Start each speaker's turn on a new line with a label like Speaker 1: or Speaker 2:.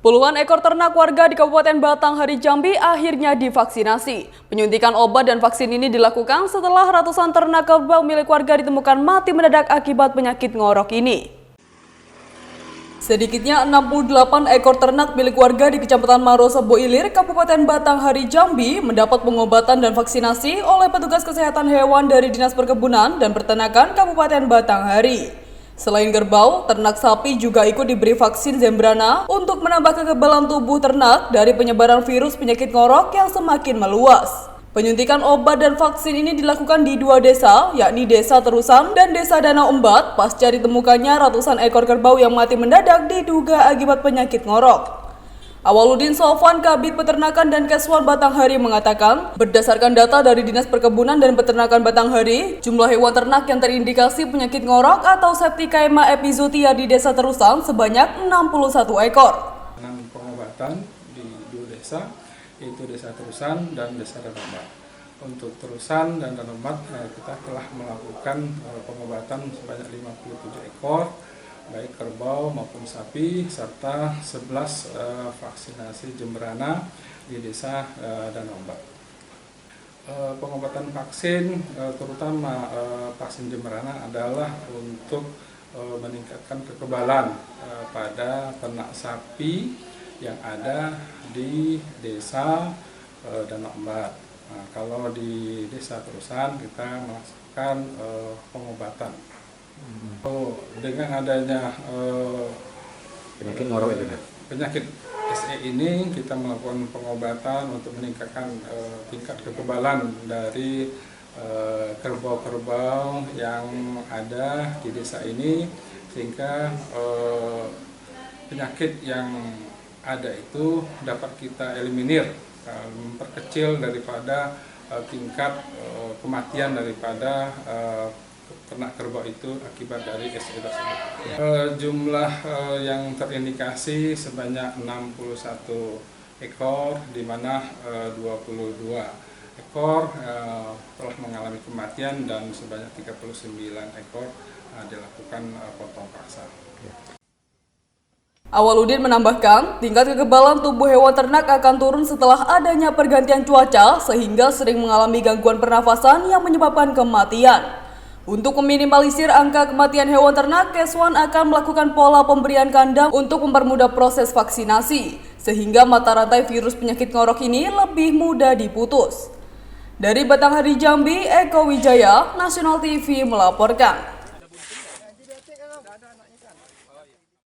Speaker 1: Puluhan ekor ternak warga di Kabupaten Batanghari, Jambi akhirnya divaksinasi. Penyuntikan obat dan vaksin ini dilakukan setelah ratusan ternak kerbau milik warga ditemukan mati mendadak akibat penyakit ngorok ini. Sedikitnya 68 ekor ternak milik warga di Kecamatan Marosebo Ilir, Kabupaten Batanghari, Jambi mendapat pengobatan dan vaksinasi oleh petugas kesehatan hewan dari Dinas Perkebunan dan Peternakan Kabupaten Batanghari. Selain kerbau, ternak sapi juga ikut diberi vaksin Zembrana untuk menambah kekebalan tubuh ternak dari penyebaran virus penyakit ngorok yang semakin meluas. Penyuntikan obat dan vaksin ini dilakukan di dua desa, yakni Desa Terusan dan Desa Danau Embat, pasca ditemukannya ratusan ekor kerbau yang mati mendadak diduga akibat penyakit ngorok. Awaludin Sofwan, Kabid Peternakan dan Keswan Batanghari mengatakan, berdasarkan data dari Dinas Perkebunan dan Peternakan Batanghari, jumlah hewan ternak yang terindikasi penyakit ngorok atau Septicemia epizootia di Desa Terusan sebanyak 61 ekor.
Speaker 2: Pengobatan di dua desa, yaitu Desa Terusan dan Desa Danau Embat. Untuk Terusan dan Danau Embat, kita telah melakukan pengobatan sebanyak 57 ekor, baik kerbau maupun sapi, serta 11 vaksinasi Zembrana di Desa Danau Embat. Pengobatan vaksin, terutama vaksin Zembrana adalah untuk meningkatkan kekebalan pada ternak sapi yang ada di Desa Danau Embat. Nah, kalau di Desa Terusan kita melakukan pengobatan. Dengan adanya
Speaker 3: penyakit ngorok itu,
Speaker 2: penyakit SE ini, kita melakukan pengobatan untuk meningkatkan tingkat kekebalan dari kerbau-kerbau yang ada di desa ini, sehingga penyakit yang ada itu dapat kita eliminir, memperkecil daripada tingkat kematian daripada ternak kerbau itu akibat dari SE tersebut. Jumlah yang terindikasi sebanyak 61 ekor, di mana 22 ekor telah mengalami kematian dan sebanyak 39 ekor dilakukan potong paksa.
Speaker 1: Awaludin menambahkan, tingkat kekebalan tubuh hewan ternak akan turun setelah adanya pergantian cuaca sehingga sering mengalami gangguan pernafasan yang menyebabkan kematian. Untuk meminimalisir angka kematian hewan ternak, Keswan akan melakukan pola pemberian kandang untuk mempermudah proses vaksinasi, sehingga mata rantai virus penyakit ngorok ini lebih mudah diputus. Dari Batanghari, Jambi, Eko Wijaya, Nasional TV melaporkan.